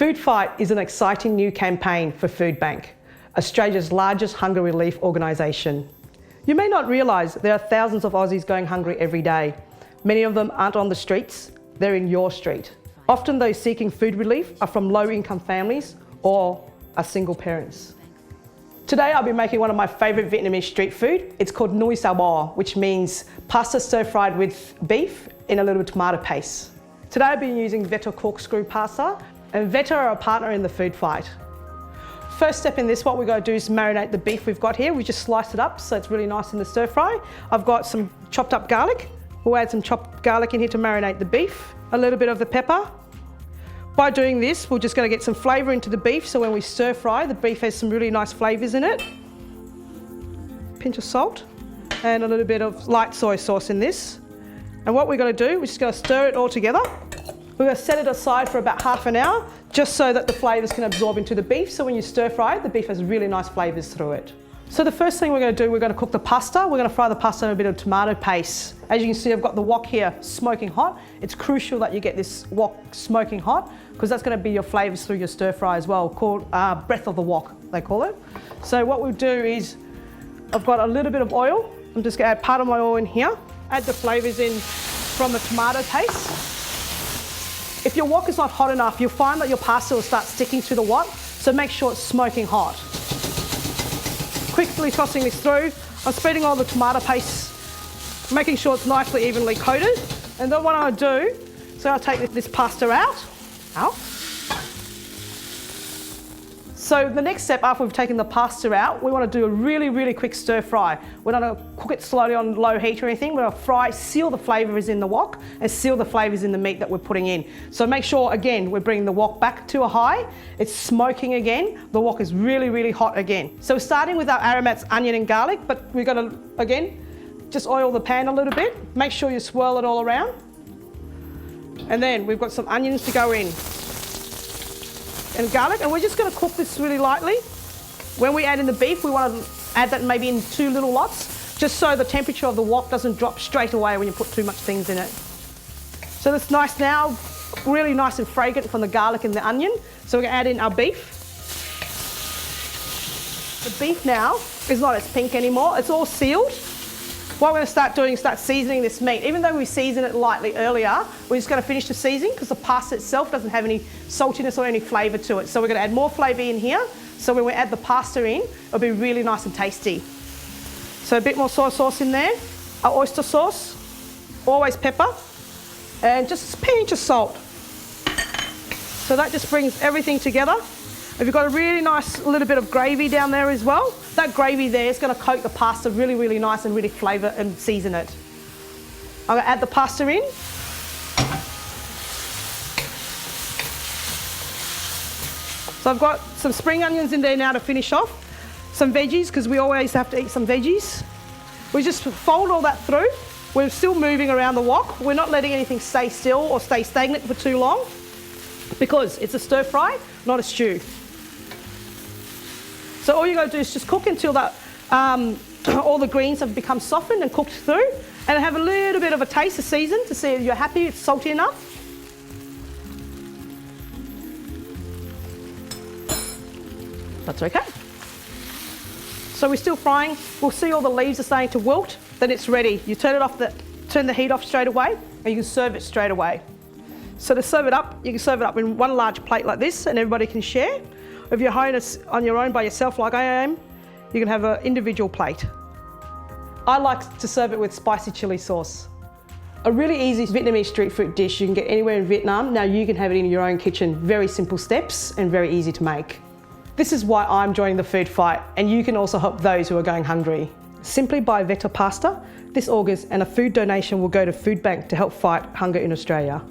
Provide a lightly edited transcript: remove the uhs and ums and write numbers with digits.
Food Fight is an exciting new campaign for Foodbank, Australia's largest hunger relief organisation. You may not realise there are thousands of Aussies going hungry every day. Many of them aren't on the streets, they're in your street. Often those seeking food relief are from low-income families or are single parents. Today I'll be making one of my favourite Vietnamese street food. It's called Nui Sao Bò, which means pasta stir-fried with beef in a little tomato paste. Today I'll be using Veta corkscrew pasta, and Veta are a partner in the Food Fight. First step in this, what we're going to do is marinate the beef we've got here. We just slice it up so it's really nice in the stir fry. I've got some chopped up garlic. We'll add some chopped garlic in here to marinate the beef. A little bit of the pepper. By doing this, we're just going to get some flavour into the beef, so when we stir fry, the beef has some really nice flavours in it. Pinch of salt and a little bit of light soy sauce in this. And what we're going to do, we're just going to stir it all together. We're going to set it aside for about half an hour, just so that the flavours can absorb into the beef, so when you stir fry it, the beef has really nice flavours through it. So the first thing we're going to do, we're going to cook the pasta. We're going to fry the pasta in a bit of tomato paste. As you can see, I've got the wok here smoking hot. It's crucial that you get this wok smoking hot, because that's going to be your flavours through your stir fry as well, called breath of the wok, they call it. So what we'll do is, I've got a little bit of oil. I'm just going to add part of my oil in here. Add the flavours in from the tomato paste. If your wok is not hot enough, you'll find that your pasta will start sticking to the wok, so make sure it's smoking hot. Quickly tossing this through, I'm spreading all the tomato paste, making sure it's nicely evenly coated. And then what I'll do, so I'll take this pasta out. So the next step after we've taken the pasta out, we want to do a really quick stir fry. We're not going to cook it slowly on low heat or anything. We're going to fry, seal the flavours in the wok and seal the flavours in the meat that we're putting in. So make sure, again, we're bringing the wok back to a high. It's smoking again. The wok is really hot again. So we're starting with our aromats, onion and garlic, but we're going to, again, just oil the pan a little bit. Make sure you swirl it all around. And then we've got some onions to go in. And garlic, and we're just going to cook this really lightly. When we add in the beef, we want to add that maybe in 2 little lots, just so the temperature of the wok doesn't drop straight away when you put too much things in it. So it's nice now, really nice and fragrant from the garlic and the onion. So we're going to add in our beef. The beef now is not as pink anymore, it's all sealed. What we're going to start doing is start seasoning this meat. Even though we seasoned it lightly earlier, we're just going to finish the seasoning because the pasta itself doesn't have any saltiness or any flavour to it. So we're going to add more flavour in here. So when we add the pasta in, it'll be really nice and tasty. So a bit more soy sauce in there, our oyster sauce, always pepper, and just a pinch of salt. So that just brings everything together. If you've got a really nice little bit of gravy down there as well, that gravy there is going to coat the pasta really nice and really flavour and season it. I'm going to add the pasta in. So I've got some spring onions in there now to finish off. Some veggies, because we always have to eat some veggies. We just fold all that through. We're still moving around the wok. We're not letting anything stay still or stay stagnant for too long, because it's a stir fry, not a stew. So all you got to do is just cook until that, all the greens have become softened and cooked through, and have a little bit of a taste of season to see if you're happy it's salty enough. That's okay. So we're still frying. We'll see all the leaves are starting to wilt. Then it's ready. You turn the heat off straight away, and you can serve it straight away. So to serve it up, you can serve it up in one large plate like this, and everybody can share. If you're home on your own by yourself like I am, you can have an individual plate. I like to serve it with spicy chili sauce. A really easy Vietnamese street food dish you can get anywhere in Vietnam. Now you can have it in your own kitchen. Very simple steps and very easy to make. This is why I'm joining the Food Fight, and you can also help those who are going hungry. Simply buy Veta pasta this August, and a food donation will go to Foodbank to help fight hunger in Australia.